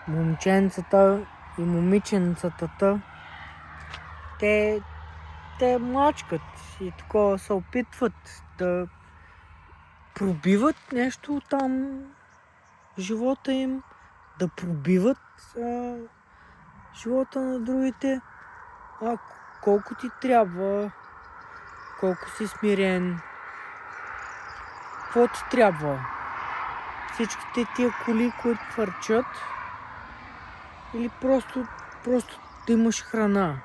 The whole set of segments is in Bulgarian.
момченцата и момиченцата, те мачкат и такова се опитват да пробиват нещо там в живота им, да пробиват живота на другите. Колко ти трябва, колко си смирен, какво ти трябва? Всичките тия коли, които хвърчат, или просто да имаш храна.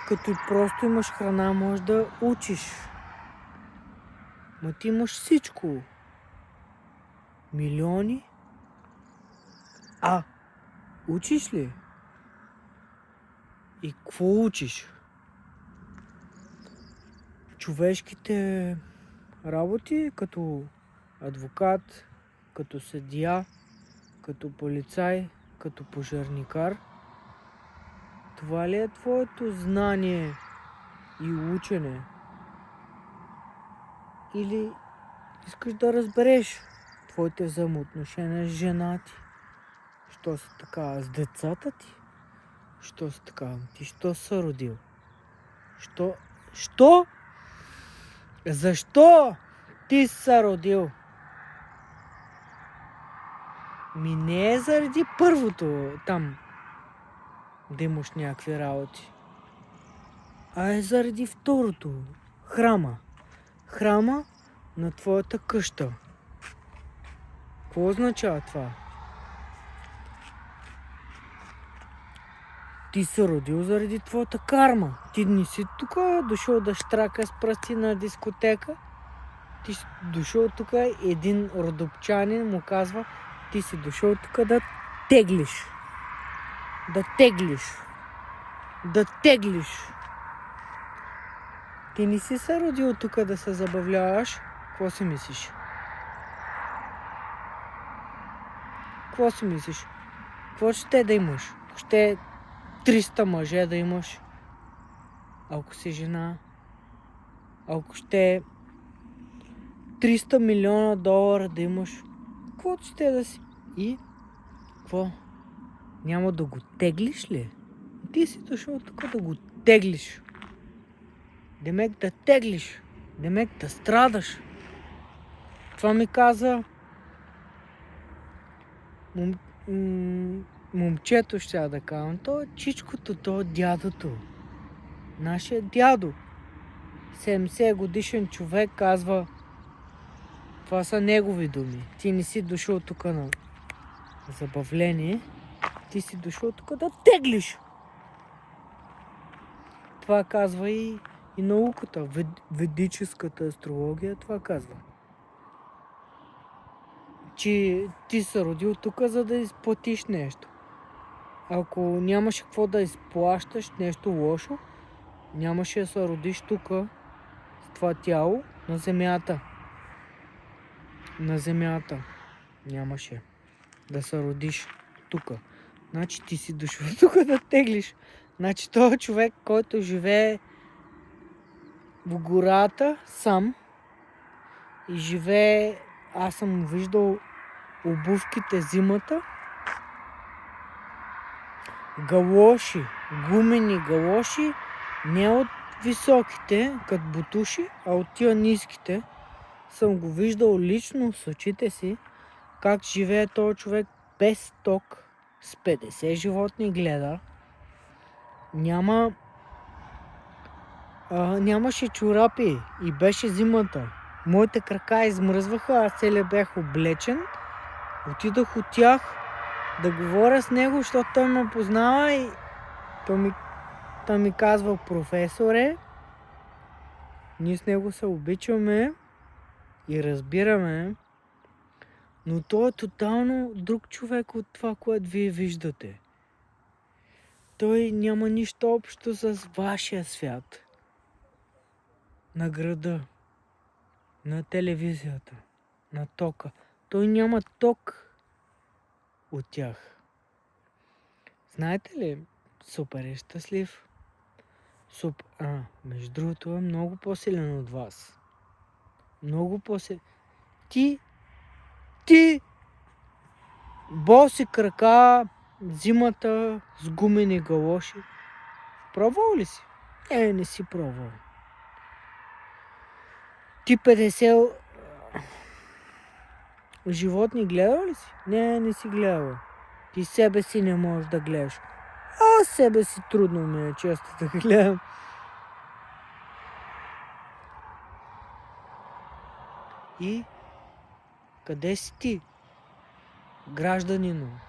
Като и просто имаш храна, можеш да учиш. Ма ти имаш всичко. Милиони. Учиш ли? И какво учиш? Човешките работи, като адвокат, като съдия, като полицай, като пожарникар. Това ли е твоето знание и учене? Или искаш да разбереш твоите взаимоотношения с жена ти? Що си така с децата ти? Що си така? Ти що се родил? Що? Защо ти се родил? Не е заради първото там да имаш някакви работи, а е заради второто. Храма на твоята къща. Какво означава това? Ти се родил заради твоята карма. Ти не си тук дошъл да щрака с пръсти на дискотека. Ти си дошъл тук, един родопчанин му казва, ти си дошъл тук да теглиш. Да теглиш. Ти не си се родил тук да се забавляваш. Какво си мислиш? Какво ще да имаш? Ще 300 мъже да имаш, ако си жена. Ако ще 300 милиона долара да имаш, каквото ще да си. И какво? Няма да го теглиш ли? Ти си дошъл тук да го теглиш. Демек да теглиш. Демек да страдаш. Това ми каза момчето, ще да казвам. То е чичкото, то е дядото. Нашия дядо. 70 годишен човек казва, това са негови думи. Ти не си дошъл тук на забавление. Ти си дошъл тук да теглиш. Това казва и науката. Ведическата астрология това казва. Че ти се родил тук, за да изплатиш нещо. Ако нямаше какво да изплащаш нещо лошо, нямаше да се родиш тук с това тяло на земята. На земята нямаше да се родиш тук. Значи ти си дошъл тук да теглиш. Значи този човек, който живее в гората сам и живее, аз съм виждал обувките зимата, галоши, гумени галоши, не от високите, като бутуши, а от тия ниските. Съм го виждал лично с очите си, как живее този човек без ток, с 50 животни гледа. Нямаше чорапи и беше зимата. Моите крака измръзваха, аз целия бях облечен. Отидох от тях да говоря с него, защото той ме познава и той ми казва, професоре, ние с него се обичаме и разбираме, но той е тотално друг човек от това, което вие виждате. Той няма нищо общо с вашия свят. На града, на телевизията, на тока. Той няма ток от тях. Знаете ли, супер е щастлив. Между другото е много по-силен от вас. Много по-силен. Ти боси крака, зимата, с гумени галоши. Пробвал ли си? Не си пробвал. Ти 50 животни гледал ли си? Не си гледал. Ти себе си не можеш да гледаш. Себе си трудно ми е често да гледам. И къде си ти, гражданино?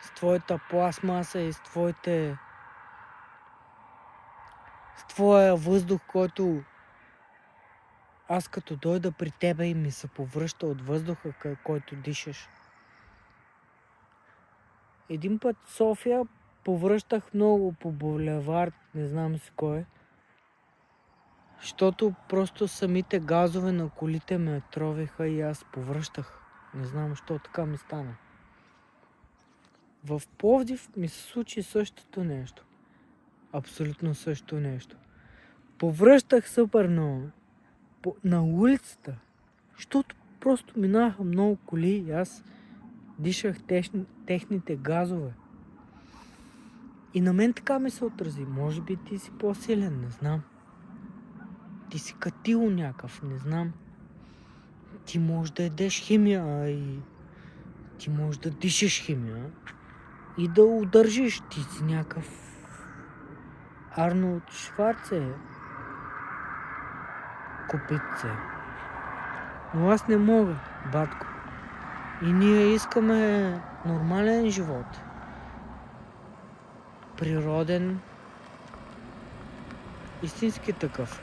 С твоята пластмаса и с твоя въздух, който аз като дойда при тебе и ми се повръща от въздуха, който дишаш. Един път в София повръщах много по булевард, не знам си кой, защото просто самите газове на колите ме тровиха и аз повръщах. Не знам защо така ми стана. В Пловдив ми се случи същото нещо. Абсолютно същото нещо. Повръщах супер много на улицата, защото просто минаха много коли и аз дишах техните газове. И на мен така ми се отрази. Може би ти си по-силен, не знам. Ти си катил някакъв, не знам. Ти можеш да едеш химия и ти можеш да дишаш химия и да удържиш. Ти си някакъв Арнолд Шварценегер. Копитце. Но аз не мога, батко. И ние искаме нормален живот. Природен, истински такъв.